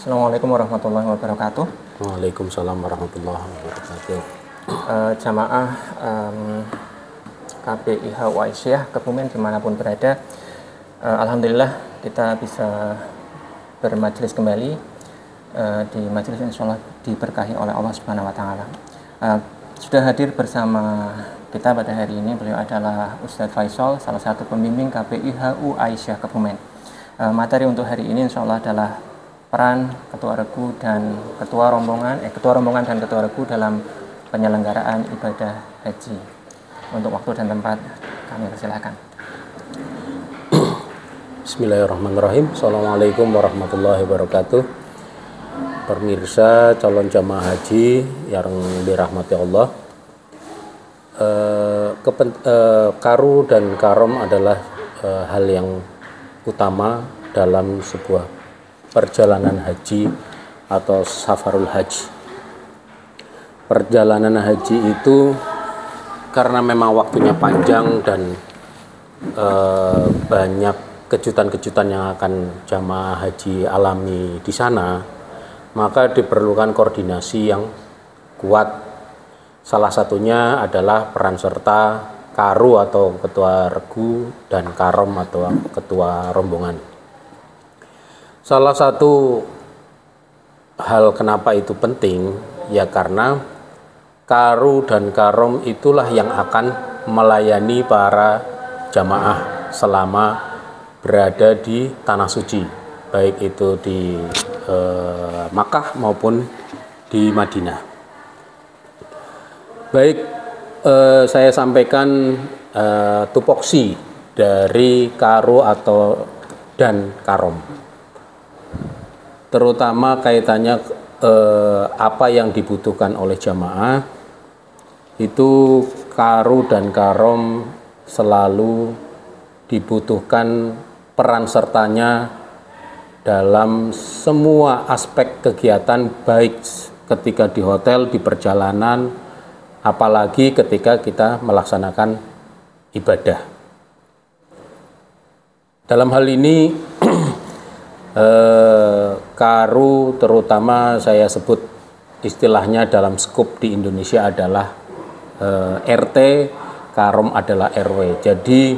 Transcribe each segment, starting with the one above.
Assalamualaikum warahmatullahi wabarakatuh. Waalaikumsalam warahmatullahi wabarakatuh. Jamaah KPIH Aisyah Kebumen dimanapun berada, alhamdulillah kita bisa bermajelis kembali di majelis yang insyaallah diberkahi oleh Allah Subhanahu wa taala. Sudah hadir bersama kita pada hari ini, beliau adalah Ustadz Faisal, salah satu pembimbing KPIHU Aisyah Kebumen. Materi untuk hari ini insyaallah adalah peran ketua regu dan ketua rombongan dan ketua regu dalam penyelenggaraan ibadah haji. Untuk waktu dan tempat kami persilakan. Bismillahirrahmanirrahim. Assalamualaikum warahmatullahi wabarakatuh. Pemirsa calon jamaah haji yang dirahmati Allah, karu dan karom adalah hal yang utama dalam sebuah perjalanan haji atau safarul haji. Perjalanan haji itu karena memang waktunya panjang dan banyak kejutan-kejutan yang akan jamaah haji alami di sana, maka diperlukan koordinasi yang kuat. Salah satunya adalah peran serta karu atau ketua regu dan karom atau ketua rombongan. Salah satu hal kenapa itu penting, ya karena karu dan karom itulah yang akan melayani para jamaah selama berada di tanah suci, baik itu di Makkah maupun di Madinah. Baik, saya sampaikan tupoksi dari karu atau dan karom, terutama kaitannya apa yang dibutuhkan oleh jamaah. Itu karu dan karom selalu dibutuhkan peran sertanya dalam semua aspek kegiatan, baik ketika di hotel, di perjalanan, apalagi ketika kita melaksanakan ibadah. Dalam hal ini karu terutama saya sebut istilahnya dalam skup di Indonesia adalah RT, karom adalah RW. Jadi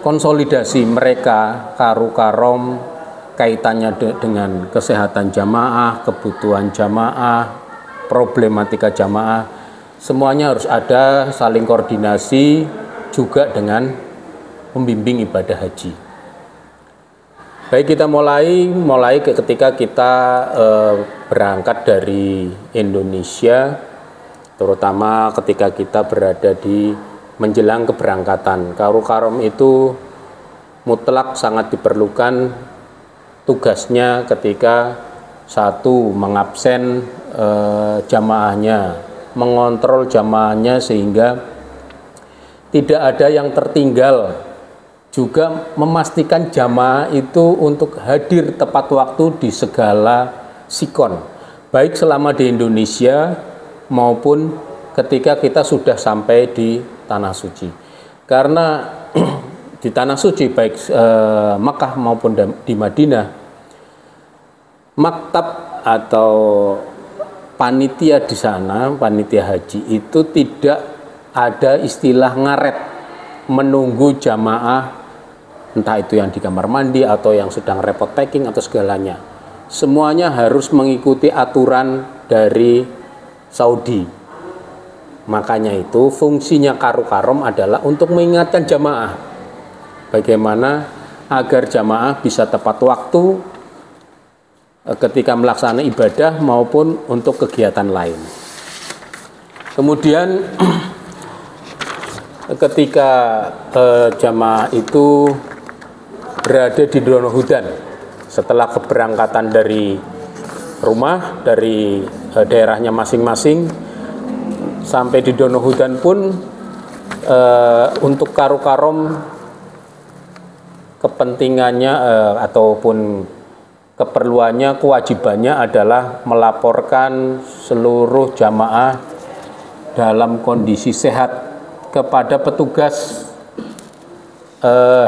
konsolidasi mereka karu karom kaitannya dengan kesehatan jamaah, kebutuhan jamaah, problematika jamaah, semuanya harus ada saling koordinasi juga dengan pembimbing ibadah haji. Baik, kita mulai ketika kita berangkat dari Indonesia, terutama ketika kita berada di menjelang keberangkatan. Karu karom itu mutlak sangat diperlukan tugasnya ketika satu mengabsen jamaahnya, mengontrol jamaahnya sehingga tidak ada yang tertinggal, juga memastikan jamaah itu untuk hadir tepat waktu di segala sikon, baik selama di Indonesia maupun ketika kita sudah sampai di tanah suci. Karena di tanah suci baik Makkah maupun di Madinah, maktab atau panitia di sana, panitia haji itu tidak ada istilah ngaret menunggu jamaah, entah itu yang di kamar mandi atau yang sedang repot packing atau segalanya. Semuanya harus mengikuti aturan dari Saudi. Makanya itu fungsinya karu karom adalah untuk mengingatkan jamaah bagaimana agar jamaah bisa tepat waktu ketika melaksanakan ibadah maupun untuk kegiatan lain. Kemudian ketika jamaah itu berada di Dono Hudan, setelah keberangkatan dari rumah, dari daerahnya masing-masing sampai di Dono Hudan pun untuk karu karom kepentingannya ataupun keperluannya, kewajibannya adalah melaporkan seluruh jamaah dalam kondisi sehat kepada petugas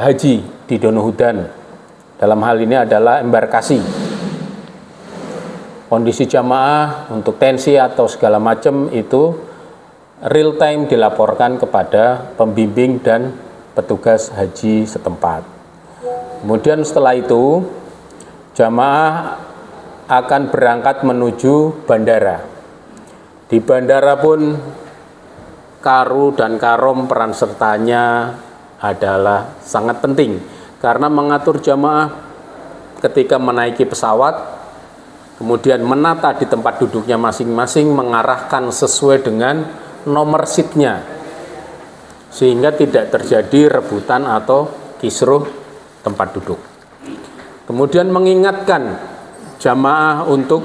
haji di Dono Hudan. Dalam hal ini adalah embarkasi. kondisi jamaah untuk tensi atau segala macam itu real time dilaporkan kepada pembimbing dan petugas haji setempat. Kemudian setelah itu jamaah akan berangkat menuju bandara. Di bandara pun karu dan karom peran sertanya adalah sangat penting karena mengatur jamaah ketika menaiki pesawat, kemudian menata di tempat duduknya masing-masing, mengarahkan sesuai dengan nomor seatnya sehingga tidak terjadi rebutan atau kisruh tempat duduk. Kemudian mengingatkan jamaah untuk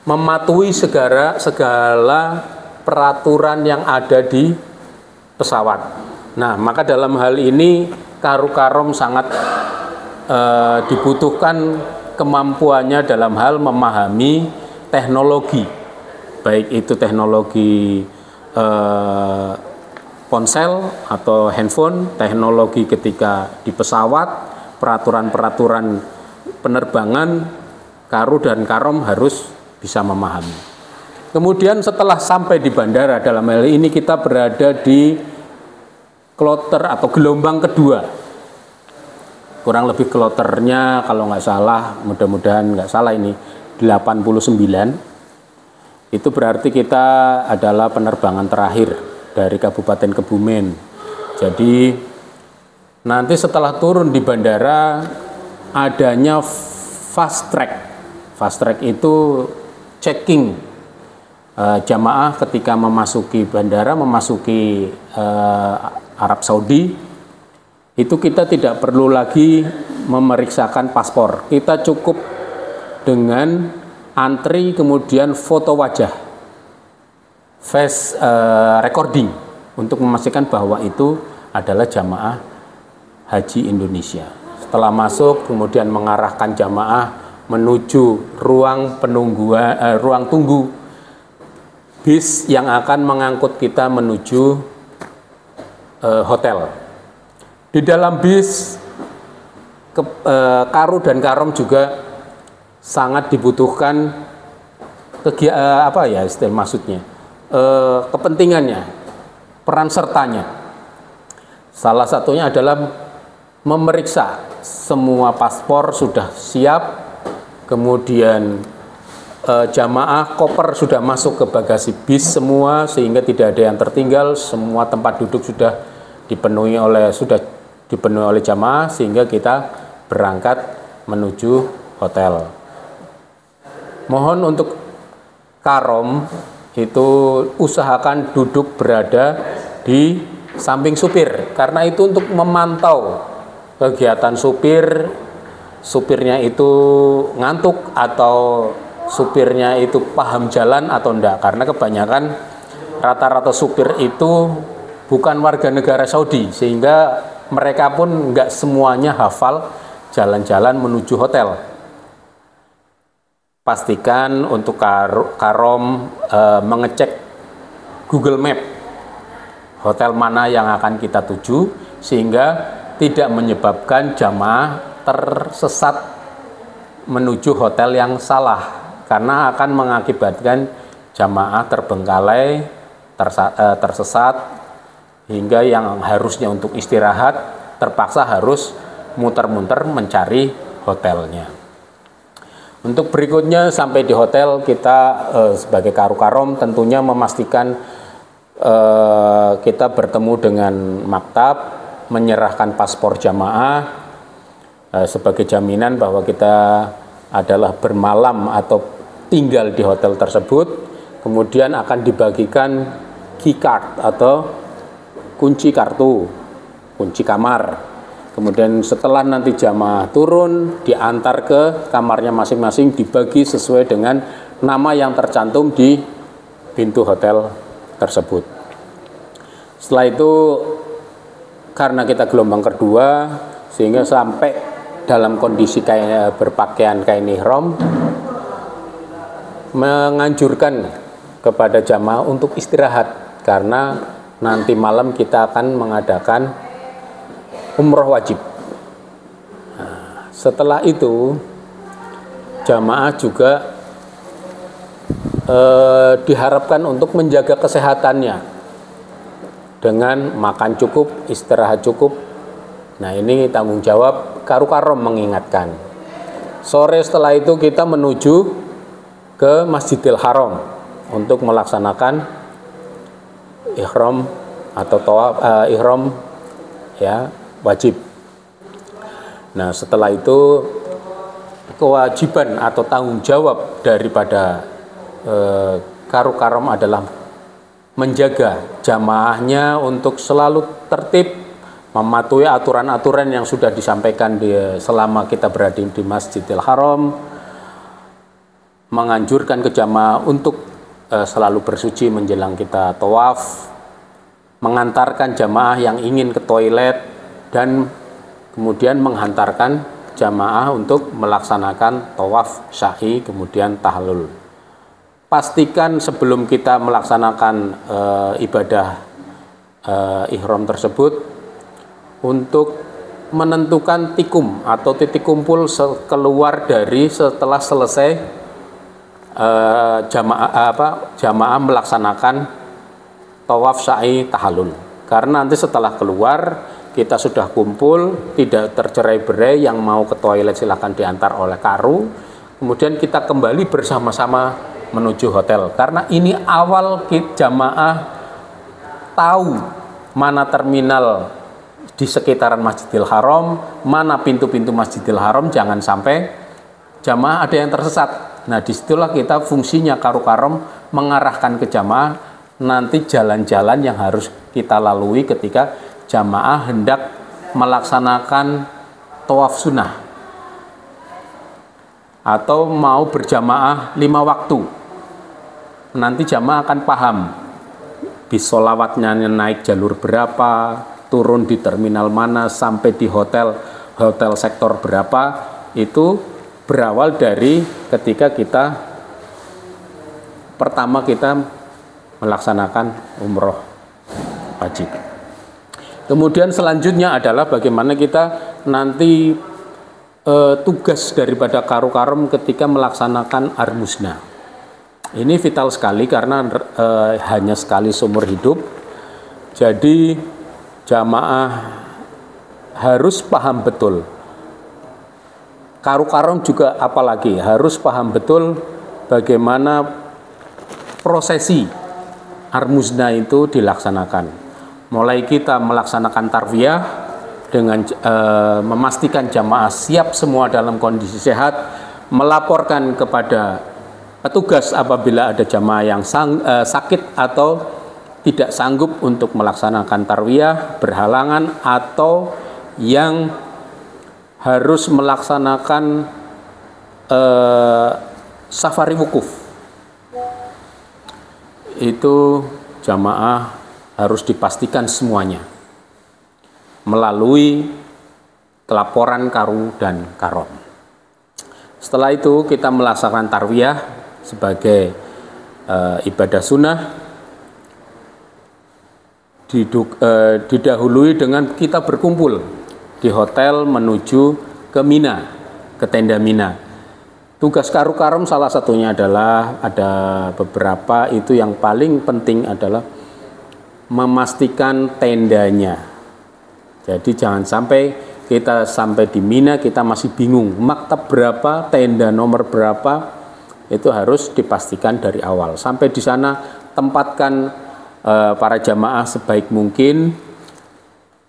mematuhi segala peraturan yang ada di pesawat. Nah, maka dalam hal ini karu karom sangat dibutuhkan kemampuannya dalam hal memahami teknologi, baik itu teknologi ponsel atau handphone, teknologi ketika di pesawat, peraturan-peraturan penerbangan, karu dan karom harus bisa memahami. Kemudian setelah sampai di bandara, dalam hal ini kita berada di kloter atau gelombang kedua. Kurang lebih kloternya kalau nggak salah, mudah-mudahan nggak salah ini 89. Itu berarti kita adalah penerbangan terakhir dari Kabupaten Kebumen. Jadi nanti setelah turun di bandara adanya fast track. Fast track itu checking jamaah ketika memasuki bandara, memasuki Arab Saudi. Itu kita tidak perlu lagi memeriksakan paspor. Kita cukup dengan antri kemudian foto wajah, face recording untuk memastikan bahwa itu adalah jamaah haji Indonesia. Setelah masuk kemudian mengarahkan jamaah menuju ruang tunggu bis yang akan mengangkut kita menuju hotel. Di dalam bis karu dan karom juga sangat dibutuhkan kepentingannya, peran sertanya. Salah satunya adalah memeriksa semua paspor sudah siap, kemudian jamaah koper sudah masuk ke bagasi bis semua sehingga tidak ada yang tertinggal, semua tempat duduk sudah dipenuhi oleh jamaah sehingga kita berangkat menuju hotel. Mohon untuk karom itu usahakan duduk berada di samping supir karena itu untuk memantau kegiatan supirnya itu ngantuk atau supirnya itu paham jalan atau enggak, karena kebanyakan rata-rata supir itu bukan warga negara Saudi sehingga mereka pun enggak semuanya hafal jalan-jalan menuju hotel. Pastikan untuk karom mengecek Google Map hotel mana yang akan kita tuju sehingga tidak menyebabkan jamaah tersesat menuju hotel yang salah, karena akan mengakibatkan jamaah terbengkalai, tersesat, hingga yang harusnya untuk istirahat terpaksa harus muter-muter mencari hotelnya. Untuk berikutnya sampai di hotel kita sebagai karu karom tentunya memastikan kita bertemu dengan maktab, menyerahkan paspor jamaah sebagai jaminan bahwa kita adalah bermalam atau tinggal di hotel tersebut. Kemudian akan dibagikan key card atau kunci kartu, kunci kamar. Kemudian setelah nanti jamaah turun, diantar ke kamarnya masing-masing, dibagi sesuai dengan nama yang tercantum di pintu hotel tersebut. Setelah itu, karena kita gelombang kedua, sehingga sampai dalam kondisi berpakaian kain ihram, menganjurkan kepada jamaah untuk istirahat karena nanti malam kita akan mengadakan umroh wajib. Nah, setelah itu jamaah juga diharapkan untuk menjaga kesehatannya dengan makan cukup, istirahat cukup. Nah, ini tanggung jawab Karu Karom mengingatkan. Sore setelah itu kita menuju ke Masjidil Haram untuk melaksanakan ihram atau tawaf, ihram ya wajib. Nah, setelah itu kewajiban atau tanggung jawab daripada Karu Karom adalah menjaga jamaahnya untuk selalu tertib, mematuhi aturan-aturan yang sudah disampaikan selama kita berada di Masjidil Haram, menganjurkan ke jamaah untuk selalu bersuci menjelang kita tawaf, mengantarkan jamaah yang ingin ke toilet, dan kemudian menghantarkan jamaah untuk melaksanakan tawaf, sya'i, kemudian tahlul. Pastikan sebelum kita melaksanakan ibadah ihram tersebut untuk menentukan tikum atau titik kumpul keluar dari setelah selesai jamaah melaksanakan tawaf, sa'i, tahallul. Karena nanti setelah keluar kita sudah kumpul, tidak tercerai-berai, yang mau ke toilet silahkan diantar oleh karu, kemudian kita kembali bersama-sama menuju hotel. Karena ini awal jamaah tahu mana terminal di sekitaran Masjidil Haram, mana pintu-pintu Masjidil Haram, jangan sampai jamaah ada yang tersesat. Nah, disitulah kita fungsinya Karu Karom mengarahkan ke jamaah nanti jalan-jalan yang harus kita lalui ketika jamaah hendak melaksanakan tawaf sunnah atau mau berjamaah 5 waktu. Nanti jamaah akan paham bis sholawatnya naik jalur berapa, turun di terminal mana, sampai di hotel sektor berapa. Itu berawal dari ketika pertama kita melaksanakan umroh wajib. Kemudian selanjutnya adalah bagaimana kita nanti tugas daripada Karu Karom ketika melaksanakan armusna. Ini vital sekali karena hanya sekali seumur hidup. Jadi jamaah harus paham betul. Karu Karom juga apalagi harus paham betul bagaimana prosesi armusna itu dilaksanakan. Mulai kita melaksanakan tarwiyah dengan memastikan jamaah siap semua dalam kondisi sehat, melaporkan kepada petugas apabila ada jamaah yang sakit atau tidak sanggup untuk melaksanakan tarwiyah, berhalangan, atau yang harus melaksanakan safari wukuf. Itu jamaah harus dipastikan semuanya melalui laporan Karu dan Karom. Setelah itu kita melaksanakan tarwiyah sebagai ibadah sunnah, didahului dengan kita berkumpul di hotel menuju ke Mina, ke tenda Mina. Tugas Karu Karom salah satunya adalah ada beberapa, itu yang paling penting adalah memastikan tendanya. Jadi jangan sampai kita sampai di Mina kita masih bingung maktab berapa, tenda nomor berapa, itu harus dipastikan dari awal. Sampai di sana tempatkan para jamaah sebaik mungkin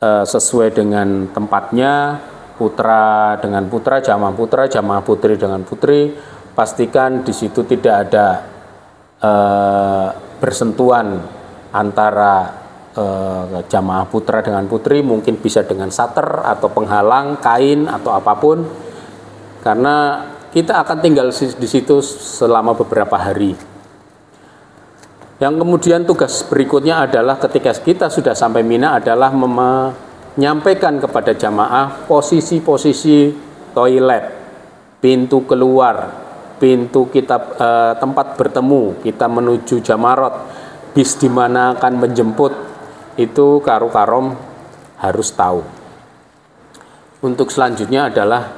sesuai dengan tempatnya, putra dengan putra, jamaah putri dengan putri. Pastikan di situ tidak ada bersentuhan antara jamaah putra dengan putri, mungkin bisa dengan sater atau penghalang, kain atau apapun, karena kita akan tinggal di situ selama beberapa hari. Yang kemudian tugas berikutnya adalah ketika kita sudah sampai Mina adalah menyampaikan kepada jamaah posisi-posisi toilet, pintu keluar, pintu kita tempat bertemu, kita menuju Jamarot, bis di mana akan menjemput, itu Karu Karom harus tahu. Untuk selanjutnya adalah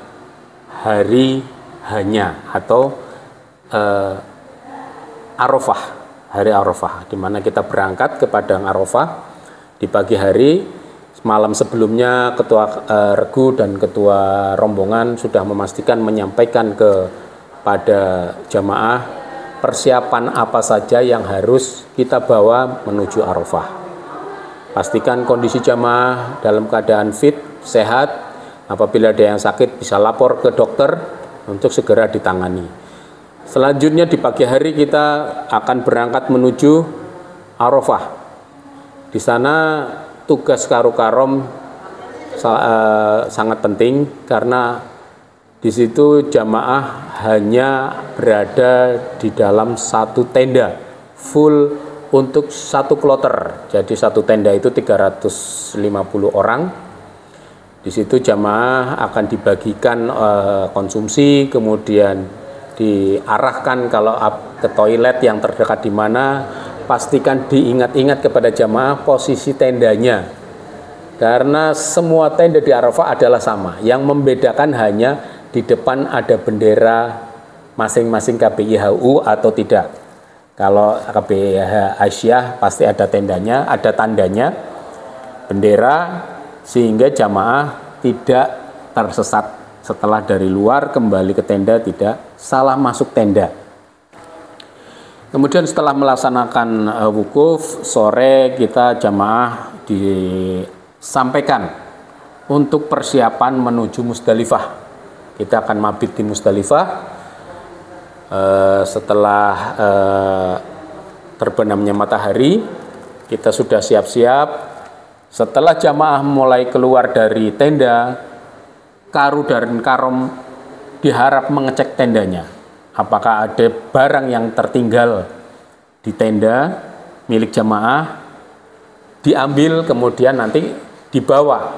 hari hanya atau Arafah, hari Arafah, di mana kita berangkat ke Padang Arafah di pagi hari. Malam sebelumnya ketua regu dan ketua rombongan sudah memastikan, menyampaikan kepada jamaah persiapan apa saja yang harus kita bawa menuju Arafah. Pastikan kondisi jamaah dalam keadaan fit, sehat. Apabila ada yang sakit bisa lapor ke dokter untuk segera ditangani. Selanjutnya di pagi hari kita akan berangkat menuju Arafah. Di sana tugas Karu-Karom sangat penting karena di situ jamaah hanya berada di dalam satu tenda full untuk satu kloter. Jadi satu tenda itu 350 orang. Di situ jamaah akan dibagikan konsumsi, kemudian diarahkan kalau ke toilet yang terdekat di mana. Pastikan diingat-ingat kepada jamaah posisi tendanya, karena semua tenda di Arafah adalah sama. Yang membedakan hanya di depan ada bendera masing-masing KBIHU atau tidak. Kalau KBIH Aisyah pasti ada tendanya, ada tandanya bendera, sehingga jamaah tidak tersesat setelah dari luar kembali ke tenda, tidak salah masuk tenda. Kemudian setelah melaksanakan wukuf, sore kita jamaah disampaikan untuk persiapan menuju Musdalifah. Kita akan mabit di Musdalifah setelah terbenamnya matahari. Kita sudah siap-siap. Setelah jamaah mulai keluar dari tenda, Karu dan Karom diharap mengecek tendanya. Apakah ada barang yang tertinggal di tenda milik jamaah, diambil kemudian nanti dibawa.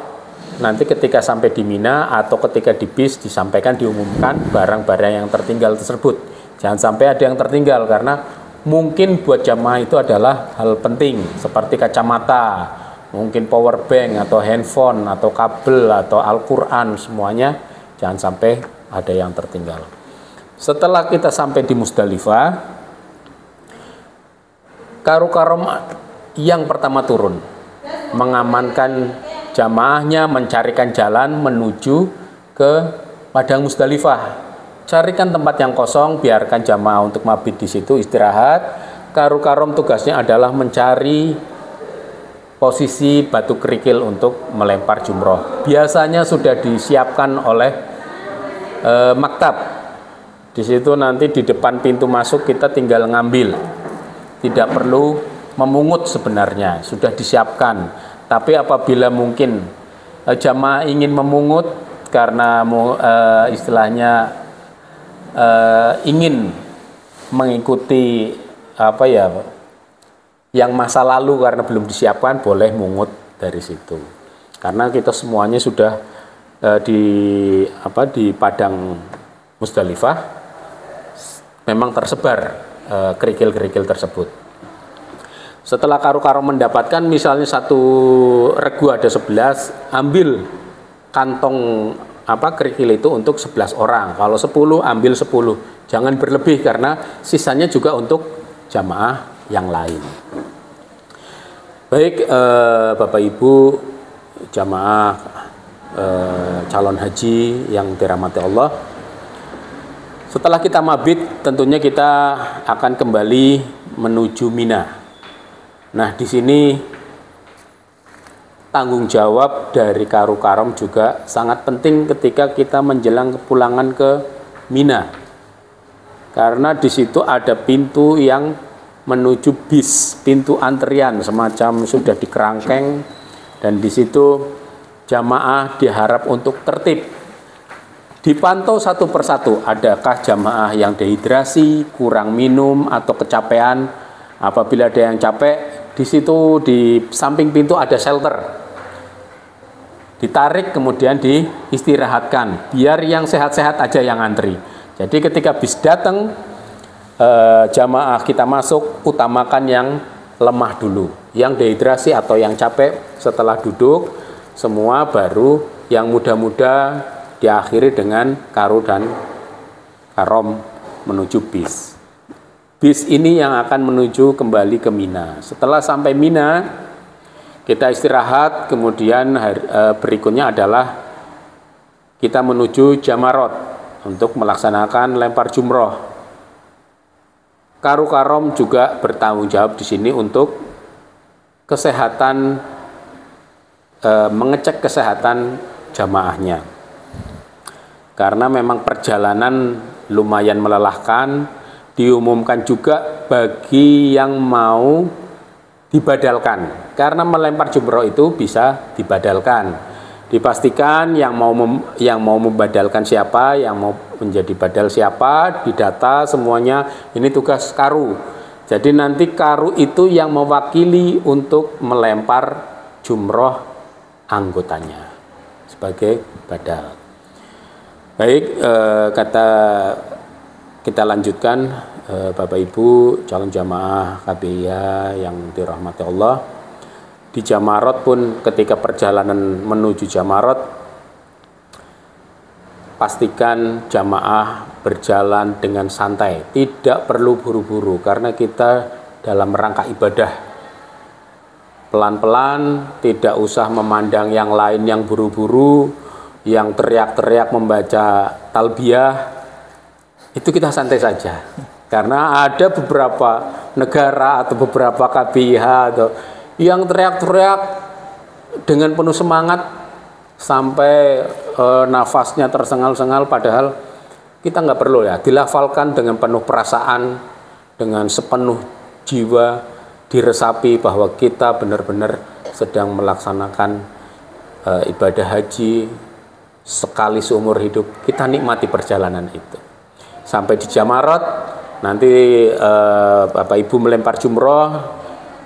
Nanti ketika sampai di Mina atau ketika di bis disampaikan, diumumkan barang-barang yang tertinggal tersebut. Jangan sampai ada yang tertinggal karena mungkin buat jamaah itu adalah hal penting seperti kacamata, mungkin power bank atau handphone atau kabel atau Al-Quran, semuanya jangan sampai ada yang tertinggal. Setelah kita sampai di Musdalifah, Karu-Karom yang pertama turun, mengamankan jamaahnya, mencarikan jalan menuju ke Padang Musdalifah. Carikan tempat yang kosong, biarkan jamaah untuk mabit di situ, istirahat. Karu-Karom tugasnya adalah mencari posisi batu kerikil untuk melempar jumroh. Biasanya sudah disiapkan oleh maktab. Di situ nanti di depan pintu masuk kita tinggal ngambil. Tidak perlu memungut sebenarnya, sudah disiapkan. Tapi apabila mungkin jamaah ingin memungut karena istilahnya ingin mengikuti yang masa lalu karena belum disiapkan, boleh mungut dari situ. Karena kita semuanya sudah di Padang Musdalifah memang tersebar kerikil-kerikil tersebut. Setelah Karu-Karom mendapatkan misalnya satu regu ada 11, ambil kantong kerikil itu untuk 11 orang. Kalau 10 ambil 10. Jangan berlebih karena sisanya juga untuk jamaah yang lain. Baik Bapak Ibu jamaah calon haji yang dirahmati Allah. Setelah kita mabit, tentunya kita akan kembali menuju Mina. Nah, di sini tanggung jawab dari Karu-Karom juga sangat penting ketika kita menjelang kepulangan ke Mina. Karena di situ ada pintu yang menuju bis, pintu antrian semacam sudah dikerangkeng, dan di situ jamaah diharap untuk tertib. Dipantau satu persatu, adakah jamaah yang dehidrasi, kurang minum, atau kecapean. Apabila ada yang capek, di situ di samping pintu ada shelter. Ditarik kemudian diistirahatkan, biar yang sehat-sehat aja yang antri. Jadi ketika bis datang, jamaah kita masuk, utamakan yang lemah dulu. Yang dehidrasi atau yang capek setelah duduk, semua baru yang muda-muda diakhiri dengan Karu dan Karom menuju bis. bis ini yang akan menuju kembali ke Mina. Setelah sampai Mina, kita istirahat, kemudian berikutnya adalah kita menuju Jamarot untuk melaksanakan lempar jumroh. Karu Karom juga bertanggung jawab di sini untuk kesehatan, mengecek kesehatan jamaahnya. Karena memang perjalanan lumayan melelahkan, diumumkan juga bagi yang mau dibadalkan. Karena melempar jumroh itu bisa dibadalkan. Dipastikan yang mau membadalkan siapa, yang mau menjadi badal siapa, didata semuanya. Ini tugas karu. Jadi nanti karu itu yang mewakili untuk melempar jumroh anggotanya sebagai badal. Baik, kita lanjutkan, Bapak Ibu calon jamaah KBIA yang dirahmati Allah. Di Jamarot pun ketika perjalanan menuju Jamarot, pastikan jamaah berjalan dengan santai, tidak perlu buru-buru karena kita dalam rangka ibadah. Pelan-pelan, tidak usah memandang yang lain yang buru-buru, yang teriak-teriak membaca talbiyah, itu kita santai saja. Karena ada beberapa negara atau beberapa KBIH atau yang teriak-teriak dengan penuh semangat sampai nafasnya tersengal-sengal, padahal kita nggak perlu ya, dilafalkan dengan penuh perasaan, dengan sepenuh jiwa, diresapi bahwa kita benar-benar sedang melaksanakan ibadah haji sekali seumur hidup. Kita nikmati perjalanan itu sampai di Jamarot. Nanti Bapak Ibu melempar jumroh,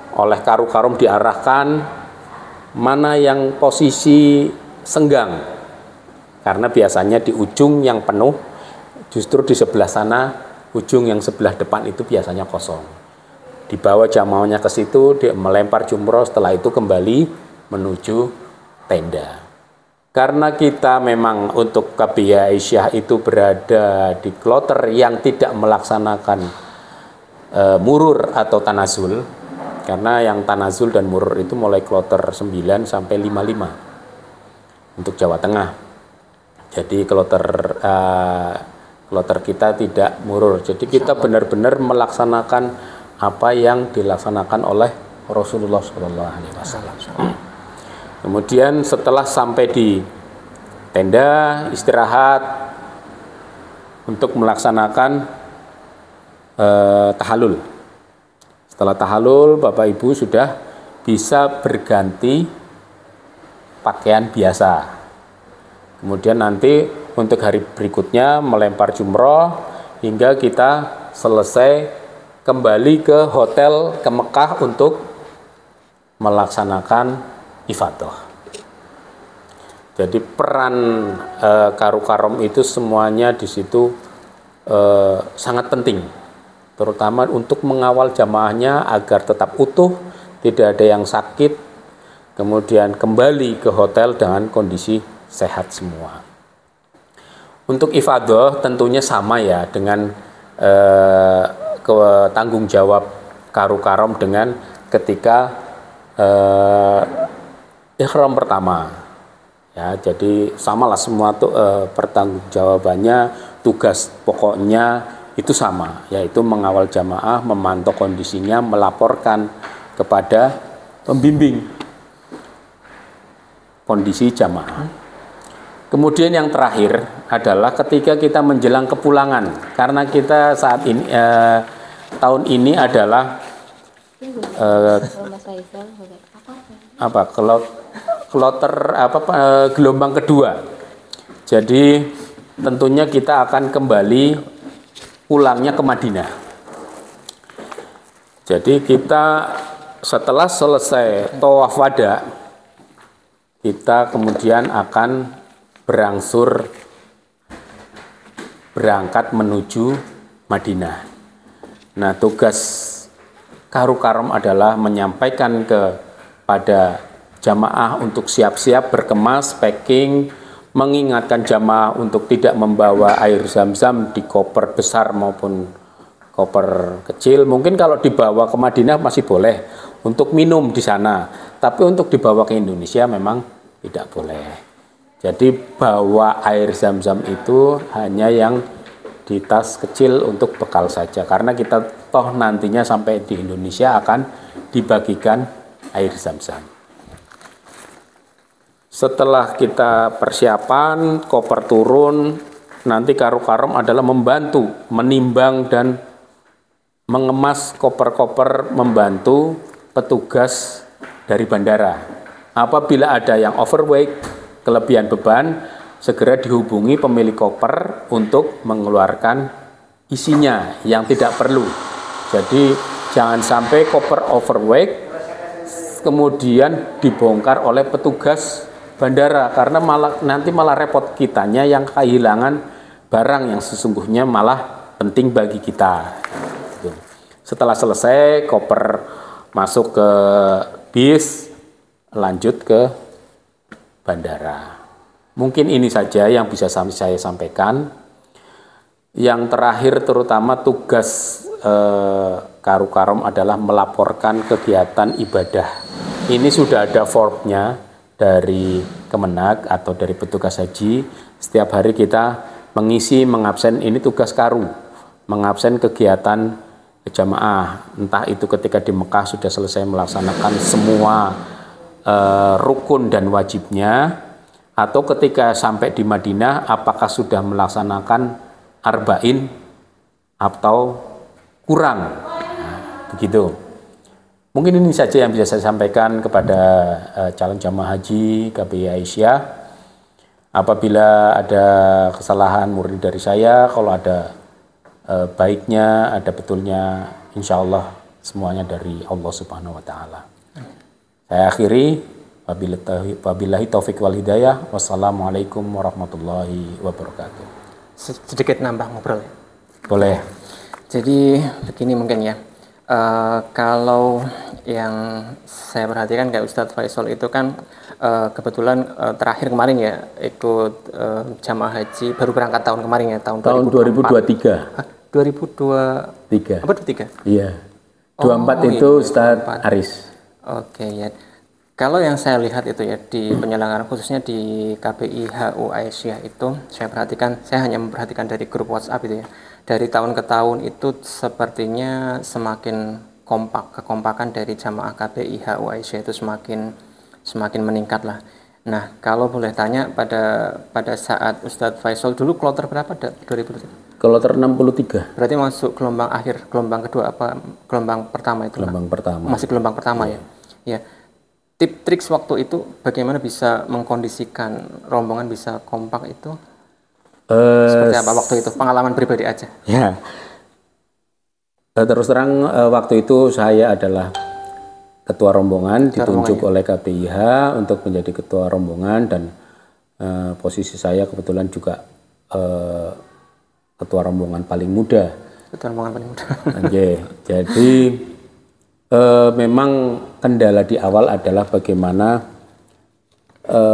oleh karu karom diarahkan mana yang posisi senggang, karena biasanya di ujung yang penuh, justru di sebelah sana ujung yang sebelah depan itu biasanya kosong. Dibawa jamaahnya ke situ, dia melempar jumroh, setelah itu kembali menuju tenda. Karena kita memang untuk KBIA Aisyah itu berada di kloter yang tidak melaksanakan murur atau tanazul, karena yang tanazul dan murur itu mulai kloter 9 sampai 55 untuk Jawa Tengah. Jadi kloter kita tidak murur. Jadi kita benar-benar melaksanakan apa yang dilaksanakan oleh Rasulullah SAW. Kemudian setelah sampai di tenda, istirahat untuk melaksanakan tahallul. Setelah tahallul, Bapak Ibu sudah bisa berganti pakaian biasa. Kemudian nanti untuk hari berikutnya melempar jumroh hingga kita selesai kembali ke hotel ke Mekah untuk melaksanakan ifadah. Jadi peran karu karom itu semuanya di situ sangat penting, terutama untuk mengawal jamaahnya agar tetap utuh, tidak ada yang sakit, kemudian kembali ke hotel dengan kondisi sehat semua. Untuk ifadah tentunya sama ya dengan tanggung jawab karu karom dengan ketika ihram pertama. Ya, jadi samalah semua tuh pertanggungjawabannya, tugas pokoknya itu sama, yaitu mengawal jamaah, memantau kondisinya, melaporkan kepada pembimbing kondisi jamaah. Kemudian yang terakhir adalah ketika kita menjelang kepulangan, karena kita saat ini tahun ini adalah gelombang kedua. Jadi tentunya kita akan kembali pulangnya ke Madinah. Jadi kita setelah selesai tawaf wada, kita kemudian akan berangsur berangkat menuju Madinah. Nah, tugas karu karom adalah menyampaikan kepada jamaah untuk siap-siap berkemas, packing, mengingatkan jamaah untuk tidak membawa air zam-zam di koper besar maupun koper kecil. Mungkin kalau dibawa ke Madinah masih boleh untuk minum di sana, tapi untuk dibawa ke Indonesia memang tidak boleh. Jadi bawa air zam-zam itu hanya yang di tas kecil untuk bekal saja, karena kita toh nantinya sampai di Indonesia akan dibagikan air zam-zam. Setelah kita persiapan, koper turun, nanti Karom adalah membantu menimbang dan mengemas koper-koper, membantu petugas dari bandara. Apabila ada yang overweight, kelebihan beban, segera dihubungi pemilik koper untuk mengeluarkan isinya yang tidak perlu. Jadi jangan sampai koper overweight kemudian dibongkar oleh petugas bandara, karena nanti malah repot kitanya yang kehilangan barang yang sesungguhnya malah penting bagi kita. Setelah selesai, koper masuk ke bis, lanjut ke bandara. Mungkin ini saja yang bisa saya sampaikan. Yang terakhir, terutama tugas Karom adalah melaporkan kegiatan ibadah. Ini sudah ada formnya dari Kemenag atau dari petugas haji. Setiap hari kita mengisi, mengabsen, ini tugas Karu, mengabsen kegiatan jamaah, entah itu ketika di Mekah sudah selesai melaksanakan semua rukun dan wajibnya, atau ketika sampai di Madinah apakah sudah melaksanakan arba'in atau kurang. Nah, begitu. Mungkin ini saja yang bisa saya sampaikan kepada calon jamaah haji KBI Aisyah. Apabila ada kesalahan murni dari saya, kalau ada baiknya, ada betulnya, insya Allah semuanya dari Allah Subhanahu wa Ta'ala. Saya akhiri, wabillahi taufik wal hidayah, wassalamualaikum warahmatullahi wabarakatuh. Sedikit nambah ngobrol ya? Boleh. Jadi begini mungkin ya, kalau yang saya perhatikan kayak Ustadz Faisal itu kan kebetulan terakhir kemarin ya ikut jamaah haji, baru berangkat tahun kemarin ya, tahun 2023. 2023. Apa 23? Iya. 24 itu Ustadz Aris. Oke ya. Kalau yang saya lihat itu ya di penyelenggaraan khususnya di KBI HU Aisyah itu, saya perhatikan, saya hanya memperhatikan dari grup WhatsApp itu ya. Dari tahun ke tahun itu sepertinya semakin kompak, kekompakan dari jamaah KBI HU Aisyah itu semakin meningkat lah. Nah, kalau boleh tanya pada saat Ustadz Faisal dulu kloter berapa 2023? Kloter 63. Berarti masuk gelombang akhir, gelombang kedua apa gelombang pertama itu? Gelombang pertama. Masih gelombang pertama ya. Ya. Tip triks waktu itu bagaimana bisa mengkondisikan rombongan bisa kompak itu? Seperti apa waktu itu? Pengalaman pribadi aja. Ya. Terus terang waktu itu saya adalah ketua rombongan, ditunjuk oleh KBIH untuk menjadi ketua rombongan, dan posisi saya kebetulan juga ketua rombongan paling muda. Ketua rombongan paling muda. Jadi memang kendala di awal adalah bagaimana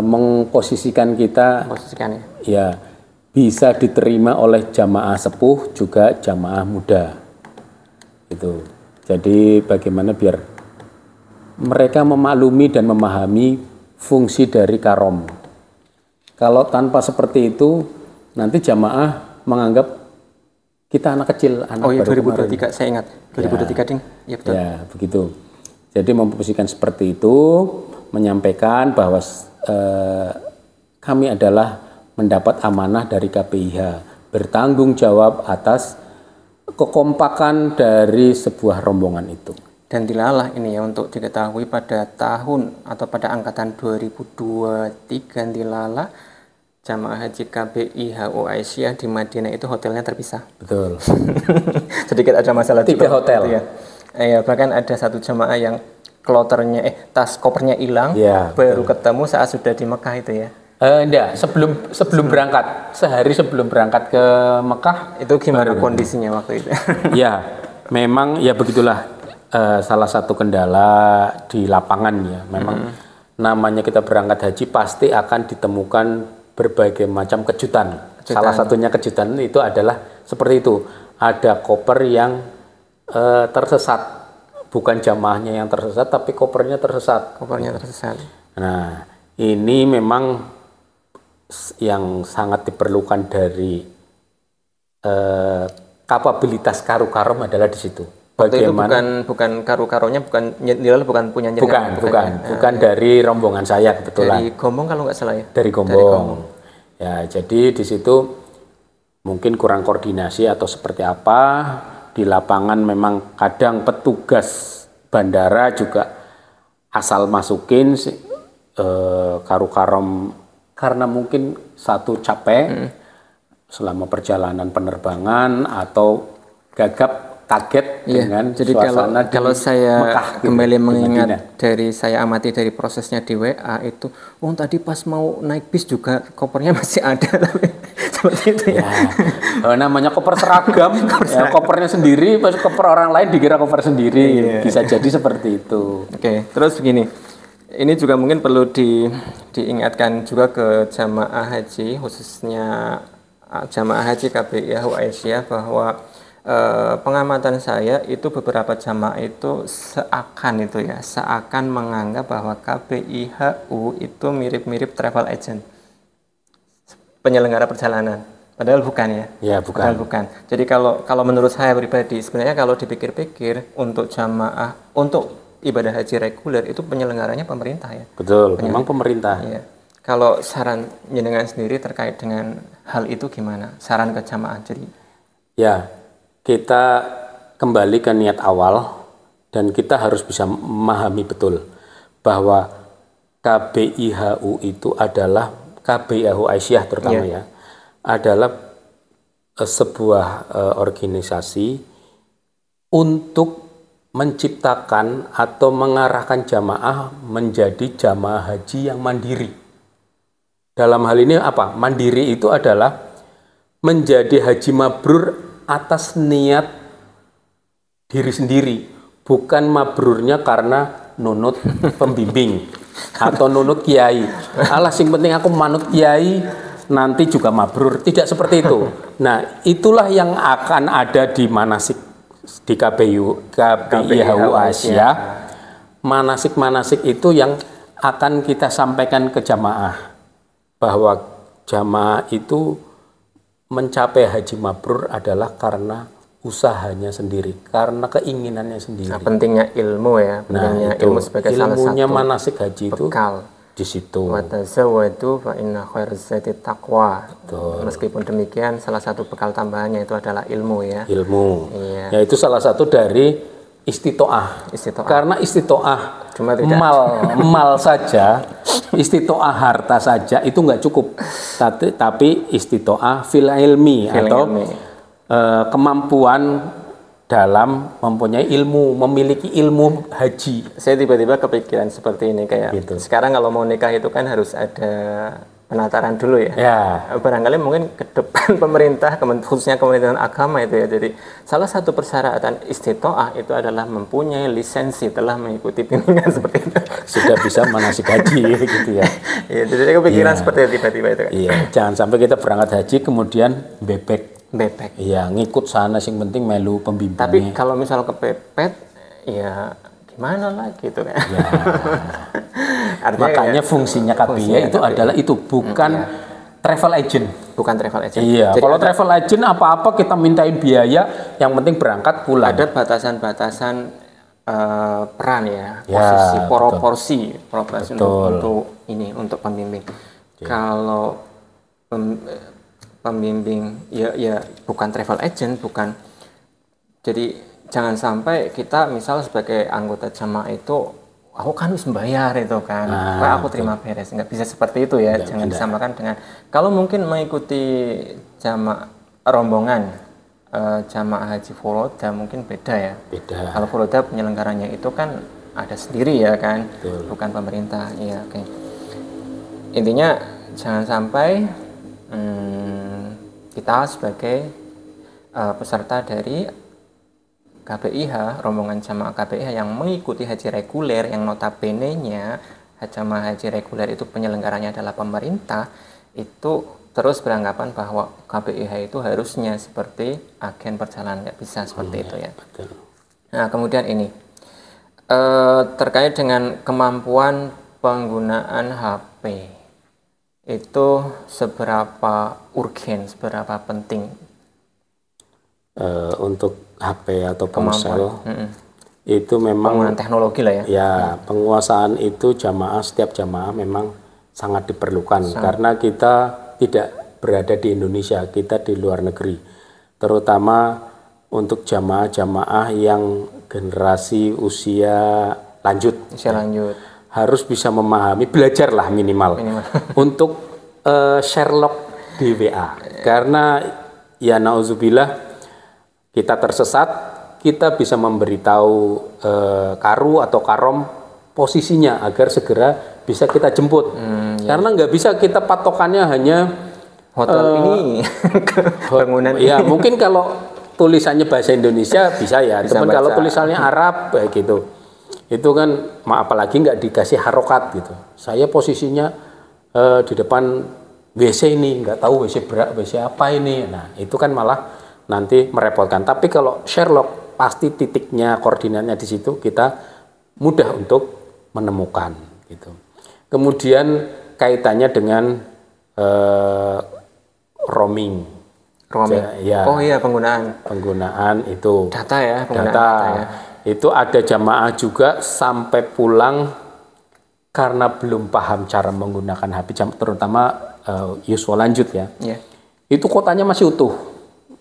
mengposisikan kita ya bisa diterima oleh jamaah sepuh juga jamaah muda. Itu. Jadi bagaimana biar mereka memaklumi dan memahami fungsi dari Karom. Kalau tanpa seperti itu, nanti jamaah menganggap kita anak kecil, anak baru 2023 saya ingat. 2023 ding. Ya betul. Ya, begitu. Jadi memposisikan seperti itu, menyampaikan bahwa kami adalah mendapat amanah dari KBIH, bertanggung jawab atas kekompakan dari sebuah rombongan itu. Dan dilalah ini ya untuk diketahui pada tahun atau pada angkatan 2023 dilalah jamaah haji KBI HU Aisyah di Madinah itu hotelnya terpisah. Betul. Sedikit ada masalah 3 hotel. Gitu ya. Bahkan ada satu jamaah yang kloternya tas kopernya hilang, ya, baru ketemu saat sudah di Mekah itu ya. Enggak, sebelum berangkat, sehari sebelum berangkat ke Mekah. Itu gimana kondisinya waktu itu? Ya, memang ya begitulah salah satu kendala di lapangan ya. Memang namanya kita berangkat haji pasti akan ditemukan berbagai macam kejutan. Salah satunya kejutan itu adalah seperti itu. Ada koper yang tersesat, bukan jamaahnya yang tersesat, tapi kopernya tersesat. Kopernya tersesat. Nah, ini memang yang sangat diperlukan dari kapabilitas karu-karom adalah di situ. Waktu itu bukan karu-karonya, bukan Nilal, bukan punya jenengan. Bukan dari rombongan saya kebetulan. Dari Gombong kalau nggak salah ya. Dari Gombong. Ya, jadi di situ mungkin kurang koordinasi atau seperti apa. Di lapangan memang kadang petugas bandara juga asal masukin karu-karom karena mungkin satu capek selama perjalanan penerbangan atau gagap kaget dengan jadi suasana kalau saya Mekah, kembali gitu, mengingat Madinah. saya amati dari prosesnya di WA itu, tadi pas mau naik bis juga kopernya masih ada tapi seperti itu ya. Namanya koper seragam, ya, kopernya sendiri, pas koper orang lain dikira koper sendiri, bisa jadi seperti itu. Oke, terus begini, ini juga mungkin perlu diingatkan juga ke jamaah haji, khususnya jamaah haji KBIH Aisyah, bahwa pengamatan saya itu beberapa jamaah itu seakan menganggap bahwa KBIHU itu mirip-mirip travel agent, penyelenggara perjalanan, padahal bukan ya. Ya, bukan. Padahal bukan. Jadi kalau menurut saya pribadi, sebenarnya kalau dipikir-pikir untuk jamaah, untuk ibadah haji reguler itu penyelenggaranya pemerintah ya. Betul, memang pemerintah. Iya. Kalau saran jenengan sendiri terkait dengan hal itu gimana? Saran ke jamaah jadi. Ya, kita kembali ke niat awal dan kita harus bisa memahami betul bahwa KBIHU itu adalah KBIHU Aisyah terutama ya, adalah sebuah organisasi untuk menciptakan atau mengarahkan jamaah menjadi jamaah haji yang mandiri. Dalam hal ini apa? Mandiri itu adalah menjadi haji mabrur atas niat diri sendiri, bukan mabrurnya karena nunut pembimbing atau nunut kiai. Alah, sing penting aku manut kiai nanti juga mabrur. Tidak seperti itu. Nah, itulah yang akan ada di manasik di KBIHU Asia. Manasik-manasik itu yang akan kita sampaikan ke jamaah, bahwa jamaah itu mencapai haji mabrur adalah karena usahanya sendiri, karena keinginannya sendiri. Nah, pentingnya ilmu ya, pentingnya ilmu sebagai salah satu ilmunya manasik haji itu bekal di situ. Wa tazawwadu fa inna khairaz zadi taqwa. Meskipun demikian, salah satu bekal tambahannya itu adalah ilmu ya. Ilmu. Iya. Ya, itu salah satu dari istitoah. Karena istitoah mal saja, istitoah harta saja itu nggak cukup. Tapi istitoah fil ilmi atau kemampuan dalam mempunyai ilmu, memiliki ilmu haji. Saya tiba-tiba kepikiran seperti ini, kayak gitu. Sekarang kalau mau nikah itu kan harus ada penataran dulu ya. Barangkali mungkin ke depan pemerintah, khususnya Kementerian Agama itu ya. Jadi salah satu persyaratan istitoah itu adalah mempunyai lisensi, telah mengikuti bimbingan seperti itu. Sudah bisa manasik haji gitu ya. Iya, jadi kepikiran seperti itu tiba-tiba itu kan. Iya, jangan sampai kita berangkat haji kemudian bebek. Iya, ngikut sana, sing penting melu pembimbingnya. Tapi kalau misal kepepet, ya gimana lah gitu kan. Ya. Makanya fungsinya KBIH itu adalah itu, bukan travel agent. Bukan travel agent. Iya, jadi kalau travel agent apa-apa kita mintain biaya, yang penting berangkat pulang. Ada batasan-batasan peran ya, posisi, proporsi untuk pembimbing. Kalau pembimbing ya bukan travel agent, bukan. Jadi jangan sampai kita misal sebagai anggota jamaah itu, aku kan harus membayar itu kan, aku terima beres. Nggak bisa seperti itu ya. Jangan disamakan dengan, kalau mungkin mengikuti jamaah rombongan jamaah haji furoda mungkin beda ya. Kalau furoda penyelenggaranya itu kan ada sendiri ya kan. Bukan pemerintah ya. Intinya jangan sampai kita sebagai peserta dari KBIH, rombongan jamaah KBIH yang mengikuti haji reguler, yang notabene-nya jamaah haji reguler itu penyelenggaranya adalah pemerintah, itu terus beranggapan bahwa KBIH itu harusnya seperti agen perjalanan, nggak bisa seperti itu ya. Nah, kemudian ini terkait dengan kemampuan penggunaan HP itu seberapa urgen, seberapa penting Untuk HP atau ponsel kemampuan itu memang penggunaan teknologi lah ya. ya penguasaan itu setiap jamaah memang sangat diperlukan karena kita tidak berada di Indonesia, kita di luar negeri. Terutama untuk jamaah-jamaah yang generasi usia lanjut. Usia lanjut. Harus bisa memahami, belajarlah minimal. Untuk Sherlock di WA. Karena ya nauzubillah kita tersesat, kita bisa memberitahu karu atau karom posisinya agar segera bisa kita jemput. Karena nggak bisa kita patokannya hanya Hotel ini bangunan ya mungkin kalau tulisannya bahasa Indonesia bisa ya, teman kalau tulisannya Arab kayak gitu itu kan apalagi nggak dikasih harokat gitu. Saya posisinya di depan WC ini, nggak tahu WC apa ini. Nah itu kan malah nanti merepotkan. Tapi kalau Sherlock pasti titiknya koordinatnya di situ, kita mudah untuk menemukan gitu. Kemudian kaitannya dengan roaming. Ya. Oh iya, penggunaan itu data ya, data ya. Itu ada jamaah juga sampai pulang karena belum paham cara menggunakan HP, terutama Yuswa lanjut ya. Itu kotanya masih utuh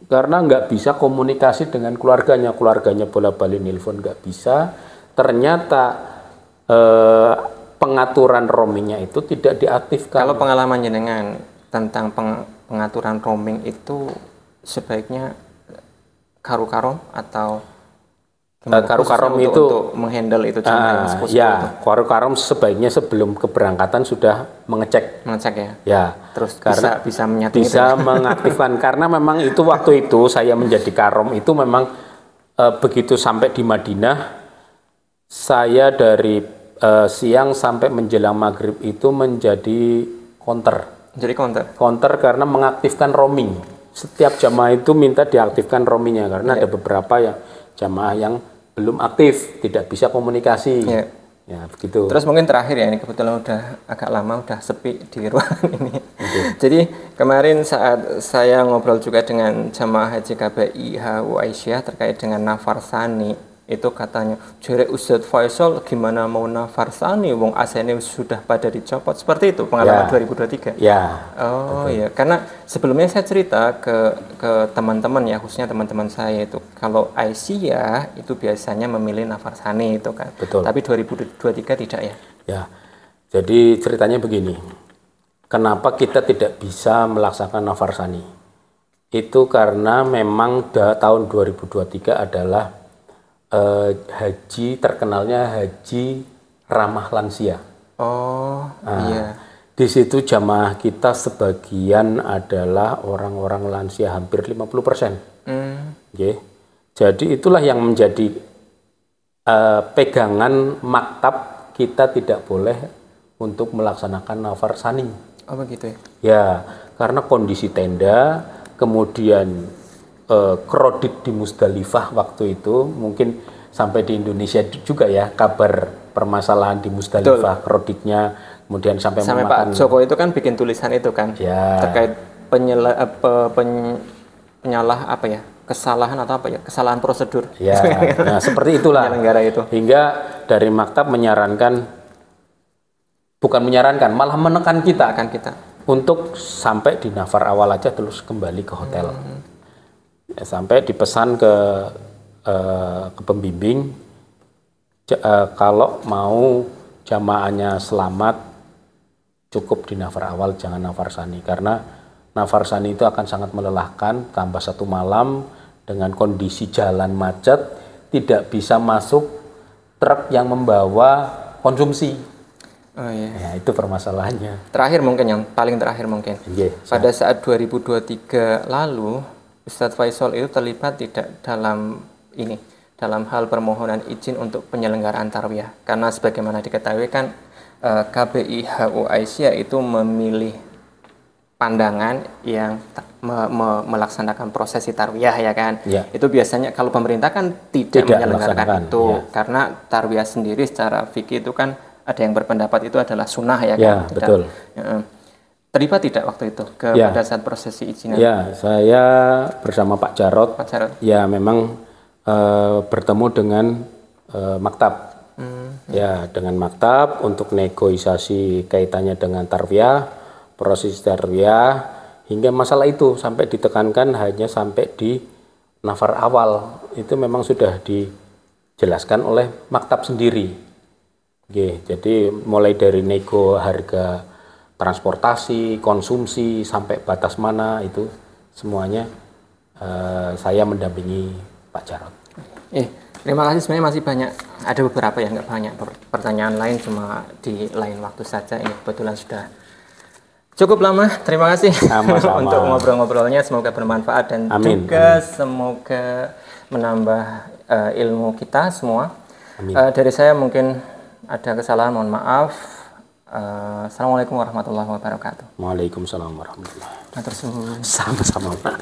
karena nggak bisa komunikasi dengan keluarganya bola-balik nelpon nggak bisa. Ternyata pengaturan roamingnya itu tidak diaktifkan. Kalau pengalaman jenengan tentang pengaturan roaming itu sebaiknya karu-karom atau karu-karom itu untuk menghandle itu ya, karu-karom sebaiknya sebelum keberangkatan sudah mengecek ya. Ya, terus karena bisa mengaktifkan karena memang itu waktu itu saya menjadi karom itu memang begitu sampai di Madinah saya dari siang sampai menjelang maghrib itu menjadi counter. Jadi counter karena mengaktifkan roaming. Setiap jamaah itu minta diaktifkan roamingnya karena ada beberapa yang jamaah yang belum aktif, tidak bisa komunikasi. Ya begitu. Terus mungkin terakhir ya, ini kebetulan udah agak lama, udah sepi di ruangan ini. Jadi kemarin saat saya ngobrol juga dengan jamaah haji KBI HU Aisyah terkait dengan nafar sani, itu katanya jere Ustadz Faisal gimana mau nafar sani wong asene sudah pada dicopot, seperti itu pengalaman 2023. Oh iya, karena sebelumnya saya cerita ke teman-teman ya, khususnya teman-teman saya itu kalau Aisyah itu biasanya memilih nafar sani itu kan. Betul. Tapi 2023 tidak ya. Ya. Jadi ceritanya begini. Kenapa kita tidak bisa melaksanakan nafar sani? Itu karena memang tahun 2023 adalah haji, terkenalnya haji ramah lansia. Iya. Di situ jamaah kita sebagian adalah orang-orang lansia, hampir 50%. Okay. Jadi itulah yang menjadi pegangan maktab, kita tidak boleh untuk melaksanakan nafar sani. Oh begitu ya? Ya, karena kondisi tenda, kemudian kredit di Musdalifah waktu itu, mungkin sampai di Indonesia juga ya kabar permasalahan di Musdalifah, kreditnya, kemudian sampai Pak Joko itu kan bikin tulisan itu kan ya, terkait penyalah apa ya, kesalahan atau apa ya, kesalahan prosedur ya. Nah seperti itulah itu. Hingga dari maktab malah menekan kita untuk sampai di nafar awal aja terus kembali ke hotel. Sampai dipesan ke pembimbing, kalau mau jamaahnya selamat cukup di nafar awal, jangan nafar sani, karena nafar sani itu akan sangat melelahkan, tambah satu malam dengan kondisi jalan macet, tidak bisa masuk truk yang membawa konsumsi. Ya, itu permasalahannya. Paling terakhir mungkin. Pada saat 2023 lalu Ustadz Faisal itu terlibat tidak dalam hal permohonan izin untuk penyelenggaraan tarwiyah, karena sebagaimana diketahui kan KBI HU Aisyah itu memilih pandangan yang melaksanakan prosesi tarwiyah ya kan. Ya. Itu biasanya kalau pemerintah kan tidak menyelenggarakan itu ya. karena tarwiyah sendiri secara fikih itu kan ada yang berpendapat itu adalah sunnah ya kan. Ya, betul. Terlibat tidak waktu itu pada saat prosesi izinan? Ya, saya bersama Pak Jarod. Pak Jarod. Ya, memang bertemu dengan maktab. Ya, dengan maktab untuk negosiasi kaitannya dengan tarwiyah, proses tarwiyah, hingga masalah itu sampai ditekankan hanya sampai di nafar awal. Itu memang sudah dijelaskan oleh maktab sendiri. Jadi mulai dari nego harga transportasi, konsumsi, sampai batas mana itu semuanya saya mendampingi Pak Jarod. Terima kasih, sebenarnya masih banyak, ada beberapa ya, nggak banyak pertanyaan lain, cuma di lain waktu saja. Ini kebetulan sudah cukup lama. Terima kasih Sama-sama. untuk ngobrol-ngobrolnya, semoga bermanfaat dan Amin. juga semoga menambah ilmu kita semua. Dari saya mungkin ada kesalahan, mohon maaf. Assalamualaikum warahmatullahi wabarakatuh. Waalaikumsalam warahmatullahi wabarakatuh. Matur suwun. Sama-sama, Pak.